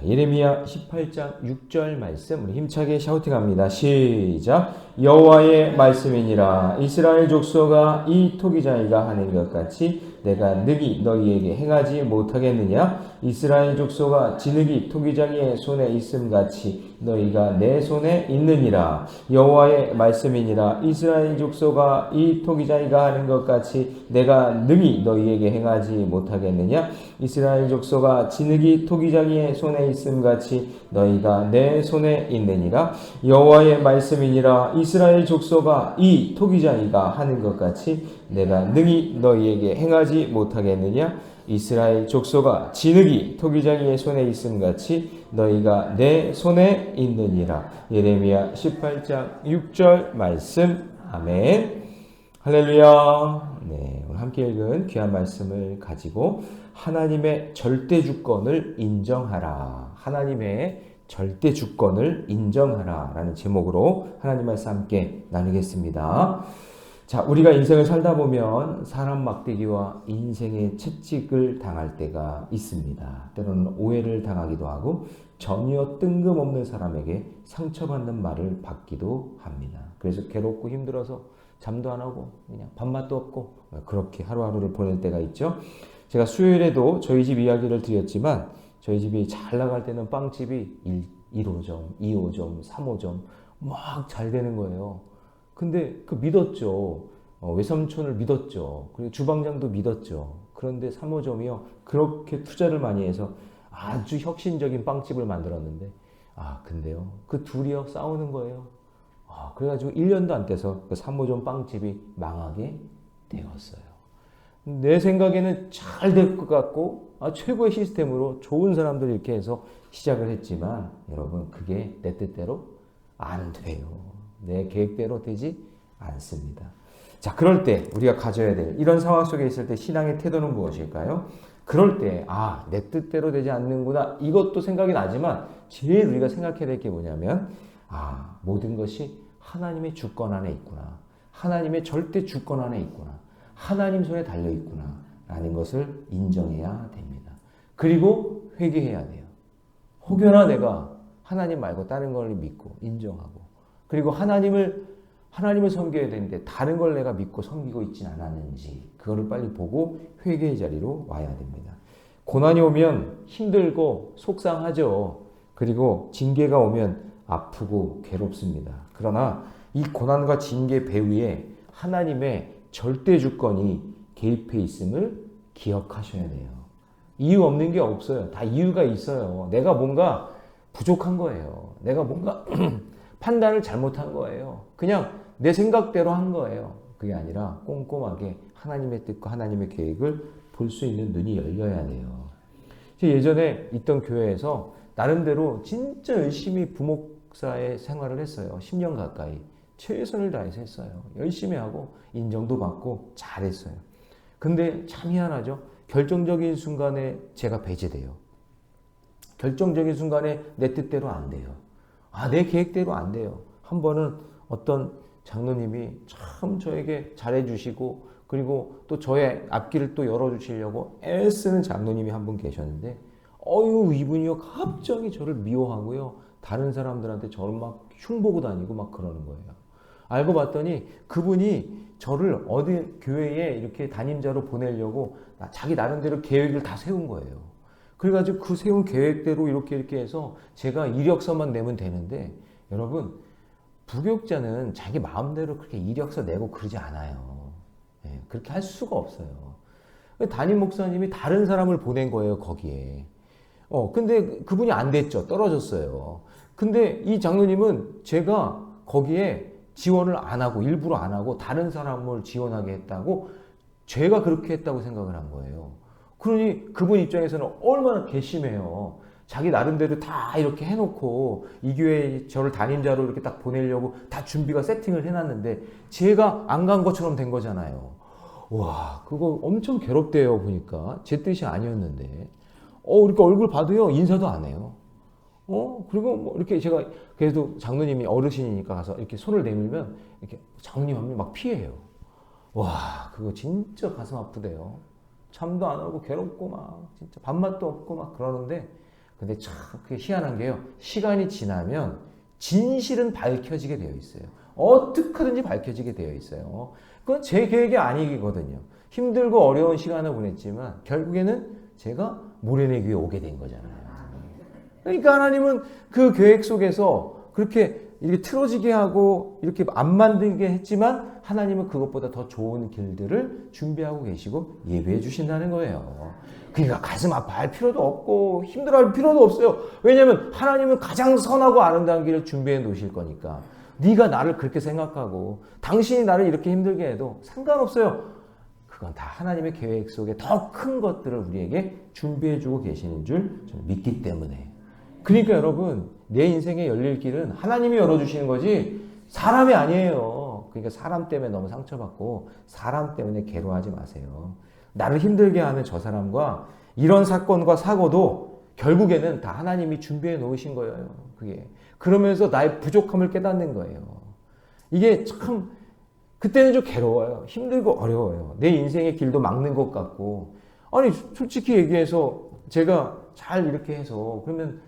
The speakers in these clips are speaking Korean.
예레미야 18장 6절 말씀 우리 힘차게 샤우팅합니다. 시작. 여호와의 말씀이니라. 이스라엘 족속아 이 토기장이가 하는 것 같이 내가 능히 너희에게 행하지 못하겠느냐? 이스라엘 족속아 진흙이 토기장이의 손에 있음 같이 너희가 내 손에 있느니라. 여호와의 말씀이니라. 이스라엘 족속아 이 토기장이가 하는 것 같이 내가 능히 너희에게 행하지 못하겠느냐? 이스라엘 족속아 진흙이 토기장이의 손에 있음 같이 너희가 내 손에 있느니라. 여호와의 말씀이니라. 이스라엘 족속아 이 토기장이가 하는 것 같이 내가 능히 너희에게 행하지 못하겠느냐? 이스라엘 족속아 진흙이 토기장이의 손에 있음 같이 너희가 내 손에 있느니라. 예레미야 18장 6절 말씀. 아멘. 할렐루야. 네, 오늘 함께 읽은 귀한 말씀을 가지고 하나님의 절대 주권을 인정하라. 하나님의 절대 주권을 인정하라 라는 제목으로 하나님 말씀 함께 나누겠습니다. 자, 우리가 인생을 살다 보면 사람 막대기와 인생의 채찍을 당할 때가 있습니다. 때로는 오해를 당하기도 하고 전혀 뜬금없는 사람에게 상처받는 말을 받기도 합니다. 그래서 괴롭고 힘들어서 잠도 안 오고 그냥 밥맛도 없고 그렇게 하루하루를 보낼 때가 있죠. 제가 수요일에도 저희 집 이야기를 드렸지만 저희 집이 잘 나갈 때는 빵집이 1호점, 2호점, 3호점 막 잘 되는 거예요. 근데 그 믿었죠. 외삼촌을 믿었죠. 그리고 주방장도 믿었죠. 그런데 3호점이요. 그렇게 투자를 많이 해서 아주 혁신적인 빵집을 만들었는데 근데요. 그 둘이요. 싸우는 거예요. 그래가지고 1년도 안 돼서 그 3호점 빵집이 망하게 되었어요. 내 생각에는 잘 될 것 같고 최고의 시스템으로 좋은 사람들 이렇게 해서 시작을 했지만 여러분 그게 내 뜻대로 안 돼요. 내 계획대로 되지 않습니다. 자, 그럴 때 우리가 가져야 될 이런 상황 속에 있을 때 신앙의 태도는 무엇일까요? 그럴 때 내 뜻대로 되지 않는구나 이것도 생각이 나지만 제일 우리가 생각해야 될 게 뭐냐면 모든 것이 하나님의 주권 안에 있구나. 하나님의 절대 주권 안에 있구나. 하나님 손에 달려 있구나 라는 것을 인정해야 됩니다. 그리고 회개해야 돼요. 혹여나 내가 하나님 말고 다른 걸 믿고 인정하고 그리고 하나님을 섬겨야 되는데 다른 걸 내가 믿고 섬기고 있진 않았는지 그거를 빨리 보고 회개의 자리로 와야 됩니다. 고난이 오면 힘들고 속상하죠. 그리고 징계가 오면 아프고 괴롭습니다. 그러나 이 고난과 징계 배후에 하나님의 절대 주권이 개입해 있음을 기억하셔야 돼요. 이유 없는 게 없어요. 다 이유가 있어요. 내가 뭔가 부족한 거예요. 내가 뭔가 판단을 잘못한 거예요. 그냥 내 생각대로 한 거예요. 그게 아니라 꼼꼼하게 하나님의 뜻과 하나님의 계획을 볼 수 있는 눈이 열려야 돼요. 예전에 있던 교회에서 나름대로 진짜 열심히 부목사의 생활을 했어요. 10년 가까이. 최선을 다해서 했어요. 열심히 하고 인정도 받고 잘했어요. 근데 참 희한하죠. 결정적인 순간에 제가 배제돼요. 결정적인 순간에 내 뜻대로 안 돼요. 내 계획대로 안 돼요. 한 번은 어떤 장로님이 참 저에게 잘해주시고 그리고 또 저의 앞길을 또 열어주시려고 애쓰는 장로님이 한 분 계셨는데 이분이요 갑자기 저를 미워하고요. 다른 사람들한테 저를 막 흉보고 다니고 막 그러는 거예요. 알고 봤더니 그분이 저를 어디 교회에 이렇게 담임자로 보내려고 자기 나름대로 계획을 다 세운 거예요. 그래가지고 그 세운 계획대로 이렇게 해서 제가 이력서만 내면 되는데 여러분 부교육자는 자기 마음대로 그렇게 이력서 내고 그러지 않아요. 그렇게 할 수가 없어요. 담임 목사님이 다른 사람을 보낸 거예요 거기에. 근데 그분이 안 됐죠. 떨어졌어요. 근데 이 장로님은 제가 거기에 지원을 안 하고 일부러 안 하고 다른 사람을 지원하게 했다고 제가 그렇게 했다고 생각을 한 거예요. 그러니 그분 입장에서는 얼마나 괘씸해요. 자기 나름대로 다 이렇게 해놓고 이 교회에 저를 담임자로 이렇게 딱 보내려고 다 준비가 세팅을 해놨는데 제가 안 간 것처럼 된 거잖아요. 와, 그거 엄청 괴롭대요 보니까. 제 뜻이 아니었는데. 그러니까 얼굴 봐도요 인사도 안 해요. 그리고 뭐 이렇게 제가 그래도 장로님이 어르신이니까 가서 이렇게 손을 내밀면 이렇게 장로님 하면 막 피해요. 와, 그거 진짜 가슴 아프대요. 잠도 안 오고 괴롭고 막 진짜 밥맛도 없고 막 그러는데 근데 참 그게 희한한 게요. 시간이 지나면 진실은 밝혀지게 되어 있어요. 어떻게든지 밝혀지게 되어 있어요. 그건 제 계획이 아니거든요. 힘들고 어려운 시간을 보냈지만 결국에는 제가 모래내기에 오게 된 거잖아요. 그러니까 하나님은 그 계획 속에서 그렇게 이렇게 틀어지게 하고 이렇게 안 만들게 했지만 하나님은 그것보다 더 좋은 길들을 준비하고 계시고 예비해 주신다는 거예요. 그러니까 가슴 아파할 필요도 없고 힘들어할 필요도 없어요. 왜냐하면 하나님은 가장 선하고 아름다운 길을 준비해 놓으실 거니까. 네가 나를 그렇게 생각하고 당신이 나를 이렇게 힘들게 해도 상관없어요. 그건 다 하나님의 계획 속에 더 큰 것들을 우리에게 준비해 주고 계시는 줄 저는 믿기 때문에. 그러니까 여러분, 내 인생에 열릴 길은 하나님이 열어주시는 거지 사람이 아니에요. 그러니까 사람 때문에 너무 상처받고 사람 때문에 괴로워하지 마세요. 나를 힘들게 하는 저 사람과 이런 사건과 사고도 결국에는 다 하나님이 준비해 놓으신 거예요. 그게. 그러면서 나의 부족함을 깨닫는 거예요. 이게 참 그때는 좀 괴로워요. 힘들고 어려워요. 내 인생의 길도 막는 것 같고. 아니 솔직히 얘기해서 제가 잘 이렇게 해서 그러면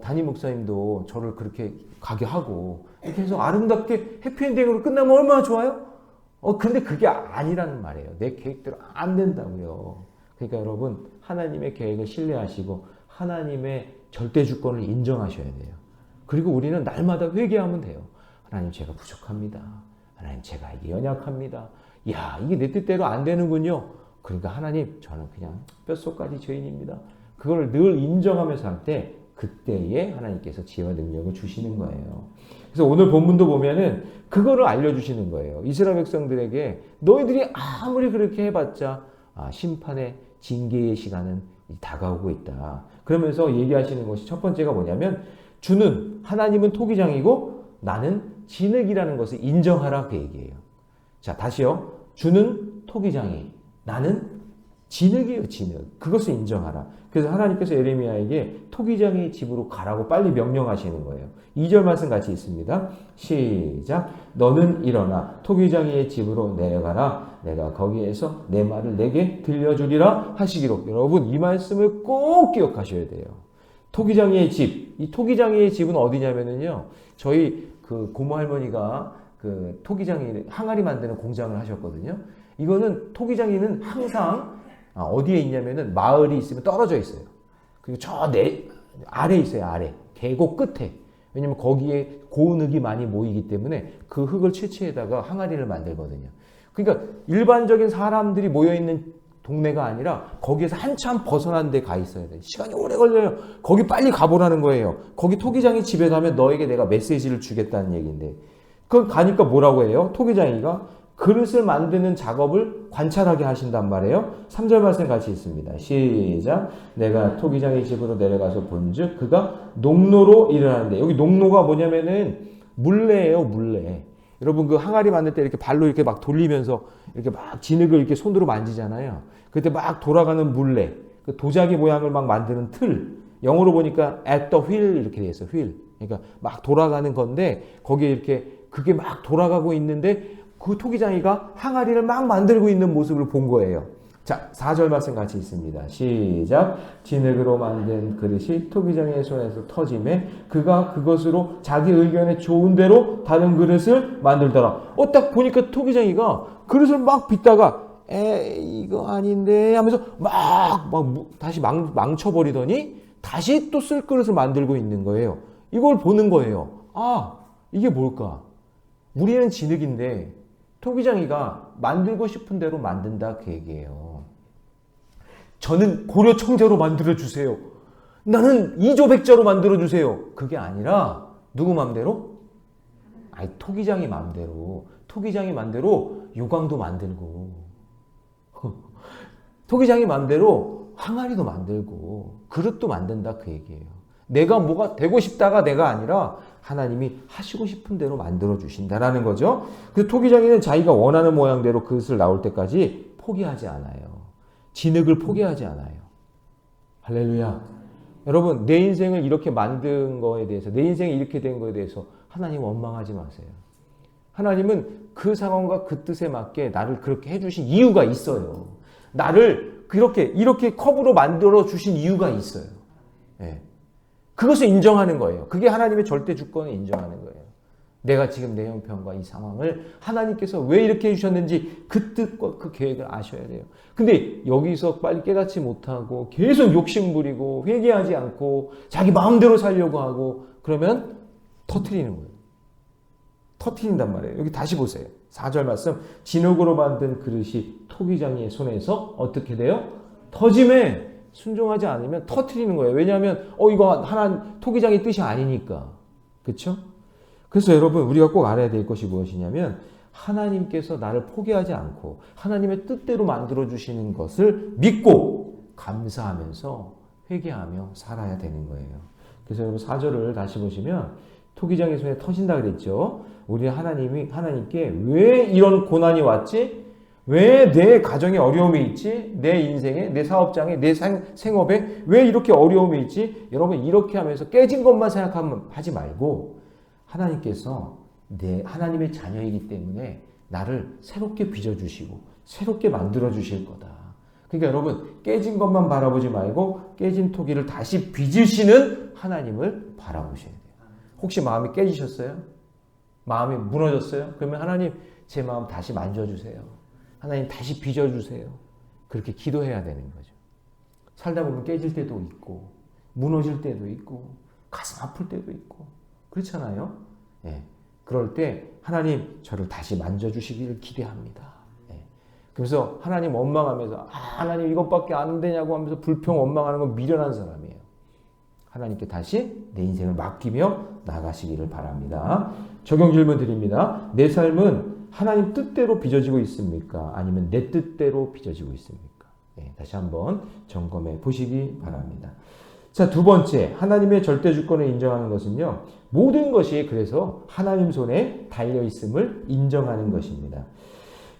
담임 목사님도 저를 그렇게 가게 하고 이렇게 해서 아름답게 해피엔딩으로 끝나면 얼마나 좋아요? 근데 그게 아니라는 말이에요. 내 계획대로 안 된다고요. 그러니까 여러분, 하나님의 계획을 신뢰하시고 하나님의 절대 주권을 인정하셔야 돼요. 그리고 우리는 날마다 회개하면 돼요. 하나님, 제가 부족합니다. 하나님, 제가 이게 연약합니다. 야, 이게 내 뜻대로 안 되는군요. 그러니까 하나님, 저는 그냥 뼛속까지 죄인입니다. 그걸 늘 인정하면서 할 때 그때에 하나님께서 지혜와 능력을 주시는 거예요. 그래서 오늘 본문도 보면은 그거를 알려주시는 거예요. 이스라엘 백성들에게 너희들이 아무리 그렇게 해봤자 심판의 징계의 시간은 다가오고 있다. 그러면서 얘기하시는 것이 첫 번째가 뭐냐면 주는 하나님은 토기장이고 나는 진흙이라는 것을 인정하라 그 얘기예요. 자, 다시요. 주는 토기장이 나는 진흙이에요. 진흙. 그것을 인정하라. 그래서 하나님께서 예레미야에게 토기장의 집으로 가라고 빨리 명령하시는 거예요. 2절 말씀 같이 있습니다. 시작. 너는 일어나 토기장의 집으로 내려가라. 내가 거기에서 내 말을 내게 들려주리라 하시기로. 여러분, 이 말씀을 꼭 기억하셔야 돼요. 토기장의 집. 이 토기장의 집은 어디냐면요. 저희 그 고모 할머니가 그 토기장이 항아리 만드는 공장을 하셨거든요. 이거는 토기장이는 항상 어디에 있냐면은 마을이 있으면 떨어져 있어요. 그리고 저 아래 있어요. 아래 계곡 끝에. 왜냐면 거기에 고운 흙이 많이 모이기 때문에 그 흙을 채취해다가 항아리를 만들거든요. 그러니까 일반적인 사람들이 모여 있는 동네가 아니라 거기에서 한참 벗어난 데 가 있어야 돼요. 시간이 오래 걸려요. 거기 빨리 가보라는 거예요. 거기 토기장이 집에 가면 너에게 내가 메시지를 주겠다는 얘기인데 그 가니까 뭐라고 해요? 토기장이가 그릇을 만드는 작업을 관찰하게 하신단 말이에요. 3절 말씀 같이 있습니다. 시작. 내가 토기장의 집으로 내려가서 본즉 그가 농로로 일을 하는데 여기 농로가 뭐냐면은 물레예요. 물레. 여러분 그 항아리 만들 때 이렇게 발로 이렇게 막 돌리면서 이렇게 막 진흙을 이렇게 손으로 만지잖아요. 그때 막 돌아가는 물레. 그 도자기 모양을 막 만드는 틀. 영어로 보니까 at the wheel 이렇게 돼 있어요. wheel. 그러니까 막 돌아가는 건데 거기에 이렇게 그게 막 돌아가고 있는데 그 토기장이가 항아리를 막 만들고 있는 모습을 본 거예요. 자, 4절 말씀 같이 있습니다. 시작. 진흙으로 만든 그릇이 토기장의 손에서 터짐에 그가 그것으로 자기 의견에 좋은 대로 다른 그릇을 만들더라. 딱 보니까 토기장이가 그릇을 막 빚다가 이거 아닌데 하면서 막 다시 망쳐버리더니 다시 또 쓸 그릇을 만들고 있는 거예요. 이걸 보는 거예요. 이게 뭘까? 우리는 진흙인데 토기장이가 만들고 싶은 대로 만든다 그 얘기예요. 저는 고려 청자로 만들어주세요. 나는 이조백자로 만들어주세요. 그게 아니라 누구 맘대로? 토기장이 맘대로. 토기장이 맘대로 요강도 만들고 토기장이 맘대로 항아리도 만들고 그릇도 만든다 그 얘기예요. 내가 뭐가 되고 싶다가 내가 아니라 하나님이 하시고 싶은 대로 만들어 주신다라는 거죠. 그 토기장이는 자기가 원하는 모양대로 그릇을 나올 때까지 포기하지 않아요. 진흙을 포기하지 않아요. 할렐루야. 여러분, 내 인생을 이렇게 만든 거에 대해서, 내 인생이 이렇게 된 거에 대해서 하나님 원망하지 마세요. 하나님은 그 상황과 그 뜻에 맞게 나를 그렇게 해주신 이유가 있어요. 나를 이렇게 컵으로 만들어 주신 이유가 있어요. 네. 그것을 인정하는 거예요. 그게 하나님의 절대 주권을 인정하는 거예요. 내가 지금 내 형편과 이 상황을 하나님께서 왜 이렇게 해주셨는지 그 뜻과 그 계획을 아셔야 돼요. 근데 여기서 빨리 깨닫지 못하고 계속 욕심부리고 회개하지 않고 자기 마음대로 살려고 하고 그러면 터트리는 거예요. 터트린단 말이에요. 여기 다시 보세요. 4절 말씀. 진흙으로 만든 그릇이 토기장이의 손에서 어떻게 돼요? 터짐에 순종하지 않으면 터트리는 거예요. 왜냐하면 이거 토기장의 뜻이 아니니까. 그렇죠? 그래서 여러분 우리가 꼭 알아야 될 것이 무엇이냐면 하나님께서 나를 포기하지 않고 하나님의 뜻대로 만들어주시는 것을 믿고 감사하면서 회개하며 살아야 되는 거예요. 그래서 여러분 4절을 다시 보시면 토기장의 손에 터진다 그랬죠. 우리 하나님께 왜 이런 고난이 왔지? 왜 내 가정에 어려움이 있지? 내 인생에, 내 사업장에, 내 생업에 왜 이렇게 어려움이 있지? 여러분 이렇게 하면서 깨진 것만 생각하지 말고 하나님께서 하나님의 자녀이기 때문에 나를 새롭게 빚어주시고 새롭게 만들어주실 거다. 그러니까 여러분 깨진 것만 바라보지 말고 깨진 토기를 다시 빚으시는 하나님을 바라보셔야 돼요. 혹시 마음이 깨지셨어요? 마음이 무너졌어요? 그러면 하나님 제 마음 다시 만져주세요. 하나님 다시 빚어주세요. 그렇게 기도해야 되는 거죠. 살다 보면 깨질 때도 있고 무너질 때도 있고 가슴 아플 때도 있고 그렇잖아요. 예. 그럴 때 하나님 저를 다시 만져주시기를 기대합니다. 예. 그래서 하나님 원망하면서 하나님 이것밖에 안 되냐고 하면서 불평 원망하는 건 미련한 사람이에요. 하나님께 다시 내 인생을 맡기며 나가시기를 바랍니다. 적용 질문 드립니다. 내 삶은 하나님 뜻대로 빚어지고 있습니까? 아니면 내 뜻대로 빚어지고 있습니까? 예. 다시 한번 점검해 보시기 바랍니다. 자, 두 번째, 하나님의 절대 주권을 인정하는 것은요, 모든 것이 그래서 하나님 손에 달려있음을 인정하는 것입니다.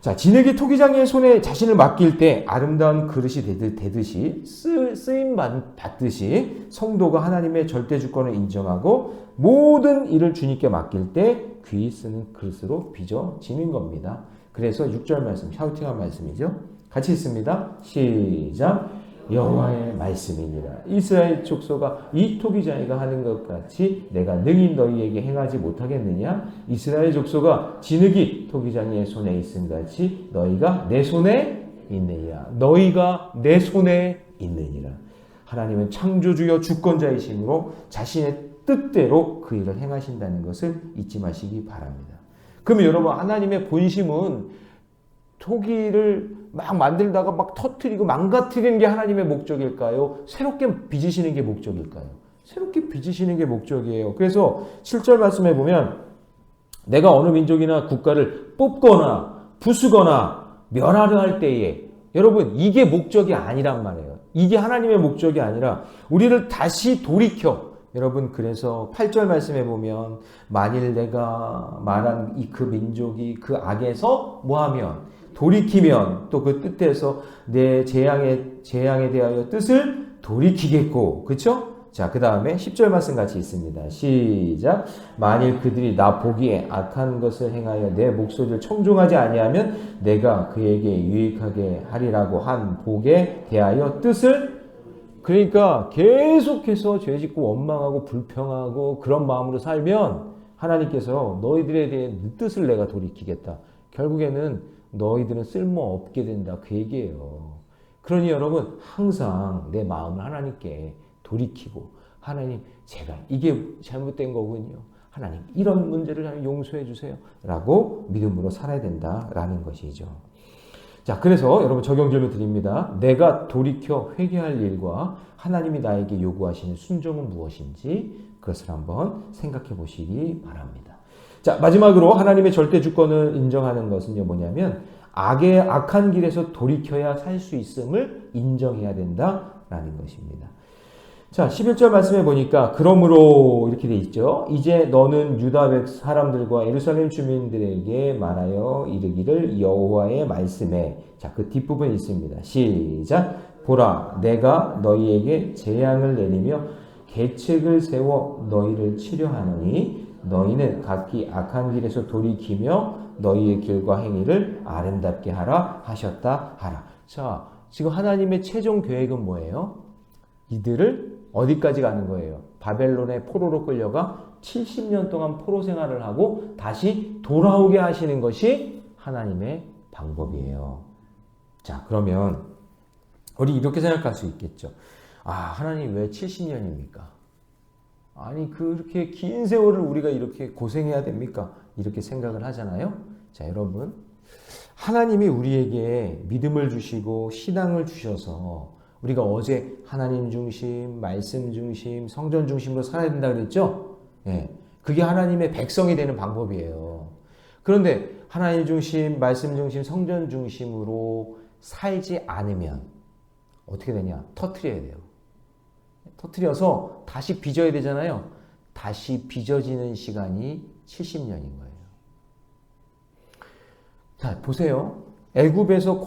자, 진흙이 토기장의 손에 자신을 맡길 때 아름다운 그릇이 되듯이 쓰임 받듯이 성도가 하나님의 절대 주권을 인정하고 모든 일을 주님께 맡길 때 귀히 쓰는 그릇으로 빚어지는 겁니다. 그래서 6절 말씀, 샤우팅한 말씀이죠. 같이 읽습니다. 시작. 여호와의 말씀이니라. 이스라엘 족속아 이 토기장이가 하는 것 같이 내가 능히 너희에게 행하지 못하겠느냐? 이스라엘 족속아 진흙이 토기장이의 손에 있음 같이 너희가 내 손에 있느니라. 너희가 내 손에 있느니라. 하나님은 창조주여 주권자이심으로 자신의 뜻대로 그 일을 행하신다는 것을 잊지 마시기 바랍니다. 그러면 여러분 하나님의 본심은 토기를 막 만들다가 막 터뜨리고 망가뜨리는 게 하나님의 목적일까요? 새롭게 빚으시는 게 목적일까요? 새롭게 빚으시는 게 목적이에요. 그래서 7절 말씀에 보면 내가 어느 민족이나 국가를 뽑거나 부수거나 멸하려 할 때에 여러분 이게 목적이 아니란 말이에요. 이게 하나님의 목적이 아니라 우리를 다시 돌이켜 여러분 그래서 8절 말씀에 보면 만일 내가 말한 그 민족이 그 악에서 뭐하면 돌이키면 또 그 뜻에서 내 재앙에 대하여 뜻을 돌이키겠고 그렇죠? 자, 그 다음에 10절 말씀 같이 있습니다. 시작. 만일 그들이 나 보기에 악한 것을 행하여 내 목소리를 청종하지 아니하면 내가 그에게 유익하게 하리라고 한 복에 대하여 뜻을 그러니까 계속해서 죄짓고 원망하고 불평하고 그런 마음으로 살면 하나님께서 너희들에 대한 뜻을 내가 돌이키겠다. 결국에는 너희들은 쓸모없게 된다. 그 얘기예요. 그러니 여러분 항상 내 마음을 하나님께 돌이키고 하나님 제가 이게 잘못된 거군요. 하나님 이런 문제를 용서해 주세요. 라고 믿음으로 살아야 된다라는 것이죠. 자, 그래서 여러분 적용 질문 드립니다. 내가 돌이켜 회개할 일과 하나님이 나에게 요구하시는 순종은 무엇인지 그것을 한번 생각해 보시기 바랍니다. 자, 마지막으로 하나님의 절대 주권을 인정하는 것은요 뭐냐면 악한 길에서 돌이켜야 살 수 있음을 인정해야 된다라는 것입니다. 자, 11절 말씀해 보니까 그러므로 이렇게 돼 있죠. 이제 너는 유다 사람들과 예루살렘 주민들에게 말하여 이르기를 여호와의 말씀에 자, 그 뒷부분이 있습니다. 시작. 보라 내가 너희에게 재앙을 내리며 계책을 세워 너희를 치려하노니 너희는 각기 악한 길에서 돌이키며 너희의 길과 행위를 아름답게 하라 하셨다 하라. 자, 지금 하나님의 최종 계획은 뭐예요? 이들을 어디까지 가는 거예요? 바벨론의 포로로 끌려가 70년 동안 포로 생활을 하고 다시 돌아오게 하시는 것이 하나님의 방법이에요. 자, 그러면 우리 이렇게 생각할 수 있겠죠. 아, 하나님 왜 70년입니까? 아니, 그렇게 긴 세월을 우리가 이렇게 고생해야 됩니까? 이렇게 생각을 하잖아요. 자, 여러분, 하나님이 우리에게 믿음을 주시고 신앙을 주셔서 우리가 어제 하나님 중심, 말씀 중심, 성전 중심으로 살아야 된다 그랬죠? 예, 그게 하나님의 백성이 되는 방법이에요. 그런데 하나님 중심, 말씀 중심, 성전 중심으로 살지 않으면 어떻게 되냐? 터트려야 돼요. 터트려서 다시 빚어야 되잖아요. 다시 빚어지는 시간이 70년인 거예요. 자, 보세요. 애굽에서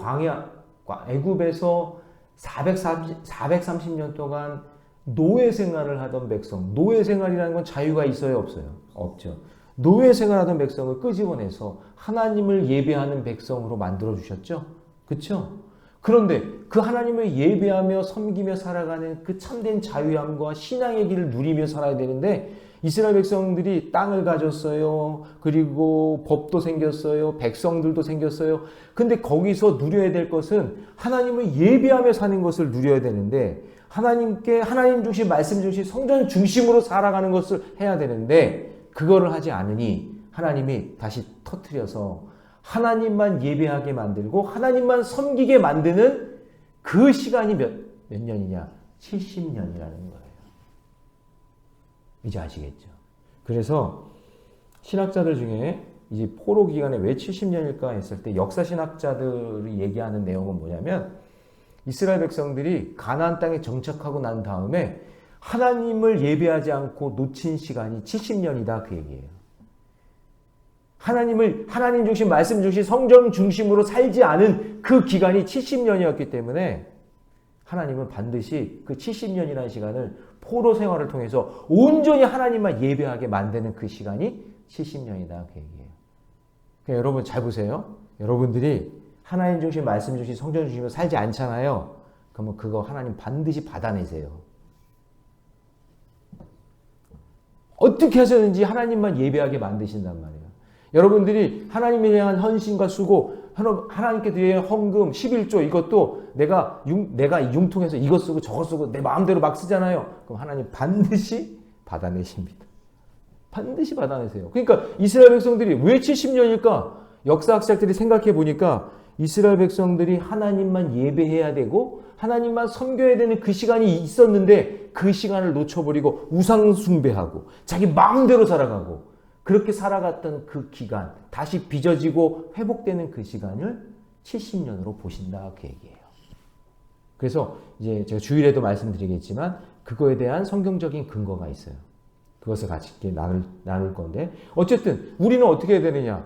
애굽에서 430년 동안 노예 생활을 하던 백성, 노예 생활이라는 건 자유가 있어요, 없어요? 없죠. 노예 생활하던 백성을 끄집어내서 하나님을 예배하는 백성으로 만들어 주셨죠? 그렇죠? 그런데 그 하나님을 예배하며 섬기며 살아가는 그 참된 자유함과 신앙의 길을 누리며 살아야 되는데 이스라엘 백성들이 땅을 가졌어요. 그리고 법도 생겼어요. 백성들도 생겼어요. 근데 거기서 누려야 될 것은 하나님을 예배하며 사는 것을 누려야 되는데 하나님 중심, 말씀 중심, 성전 중심으로 살아가는 것을 해야 되는데 그거를 하지 않으니 하나님이 다시 터뜨려서 하나님만 예배하게 만들고 하나님만 섬기게 만드는 그 시간이 몇 년이냐? 70년이라는 거예요. 이제 아시겠죠? 그래서 신학자들 중에 이제 포로 기간에 왜 70년일까 했을 때 역사 신학자들이 얘기하는 내용은 뭐냐면 이스라엘 백성들이 가나안 땅에 정착하고 난 다음에 하나님을 예배하지 않고 놓친 시간이 70년이다 그 얘기예요. 하나님 중심, 말씀 중심, 성전 중심으로 살지 않은 그 기간이 70년이었기 때문에 하나님은 반드시 그 70년이라는 시간을 포로 생활을 통해서 온전히 하나님만 예배하게 만드는 그 시간이 70년이다 그 얘기예요. 그러니까 여러분 잘 보세요. 여러분들이 하나님 중심, 말씀 중심, 성전 중심으로 살지 않잖아요. 그러면 그거 하나님 반드시 받아내세요. 어떻게 하셨는지 하나님만 예배하게 만드신단 말이에요. 여러분들이 하나님에 대한 헌신과 수고, 하나님께 드리는 헌금, 11조 이것도 내가 융통해서 이것 쓰고 저것 쓰고 내 마음대로 막 쓰잖아요. 그럼 하나님 반드시 받아내십니다. 반드시 받아내세요. 그러니까 이스라엘 백성들이 왜 70년일까? 역사학자들이 생각해 보니까 이스라엘 백성들이 하나님만 예배해야 되고 하나님만 섬겨야 되는 그 시간이 있었는데 그 시간을 놓쳐버리고 우상 숭배하고 자기 마음대로 살아가고 그렇게 살아갔던 그 기간, 다시 빚어지고 회복되는 그 시간을 70년으로 보신다 그 얘기예요. 그래서 이제 제가 주일에도 말씀드리겠지만 그거에 대한 성경적인 근거가 있어요. 그것을 같이 이렇게 나눌 건데 어쨌든 우리는 어떻게 해야 되느냐?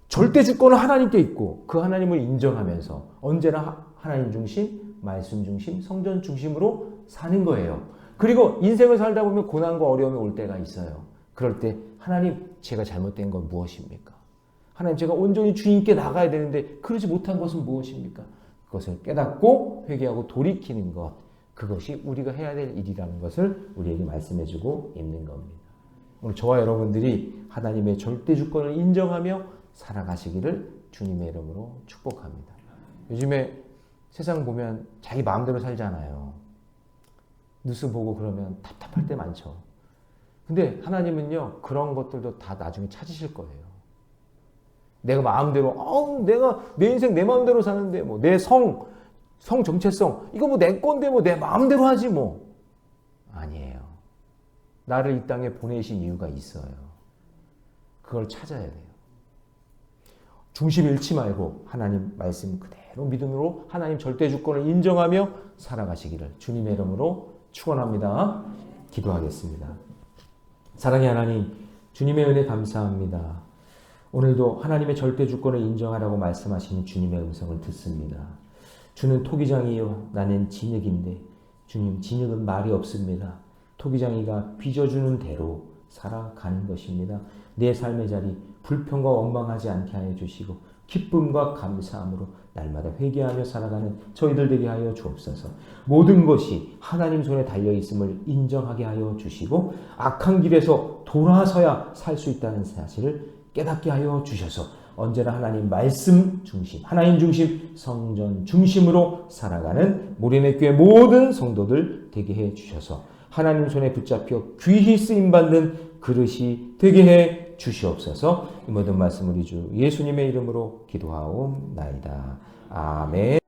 절대 주권은 하나님께 있고 그 하나님을 인정하면서 언제나 하나님 중심, 말씀 중심, 성전 중심으로 사는 거예요. 그리고 인생을 살다 보면 고난과 어려움이 올 때가 있어요. 그럴 때 하나님 제가 잘못된 건 무엇입니까? 하나님 제가 온전히 주님께 나가야 되는데 그러지 못한 것은 무엇입니까? 그것을 깨닫고 회개하고 돌이키는 것, 그것이 우리가 해야 될 일이라는 것을 우리에게 말씀해주고 있는 겁니다. 오늘 저와 여러분들이 하나님의 절대 주권을 인정하며 살아가시기를 주님의 이름으로 축복합니다. 요즘에 세상 보면 자기 마음대로 살잖아요. 뉴스 보고 그러면 답답할 때 많죠. 근데 하나님은요, 그런 것들도 다 나중에 찾으실 거예요. 내가 마음대로, 내가 내 인생 내 마음대로 사는데, 뭐, 내 성 정체성, 이거 뭐 내 건데, 뭐 내 마음대로 하지, 뭐. 아니에요. 나를 이 땅에 보내신 이유가 있어요. 그걸 찾아야 돼요. 중심 잃지 말고, 하나님 말씀 그대로 믿음으로 하나님 절대 주권을 인정하며 살아가시기를 주님의 이름으로 축원합니다. 기도하겠습니다. 사랑의 하나님, 주님의 은혜 감사합니다. 오늘도 하나님의 절대 주권을 인정하라고 말씀하시는 주님의 음성을 듣습니다. 주는 토기장이요, 나는 진흙인데 주님, 진흙은 말이 없습니다. 토기장이가 빚어주는 대로 살아가는 것입니다. 내 삶의 자리 불평과 원망하지 않게 하여 주시고 기쁨과 감사함으로 날마다 회개하며 살아가는 저희들 되게 하여 주옵소서. 모든 것이 하나님 손에 달려있음을 인정하게 하여 주시고 악한 길에서 돌아서야 살 수 있다는 사실을 깨닫게 하여 주셔서 언제나 하나님 말씀 중심, 하나님 중심, 성전 중심으로 살아가는 모림의 교회 모든 성도들 되게 해 주셔서 하나님 손에 붙잡혀 귀히 쓰임받는 그릇이 되게 해 주시옵소서. 이 모든 말씀 우리 주 예수님의 이름으로 기도하옵나이다. 아멘.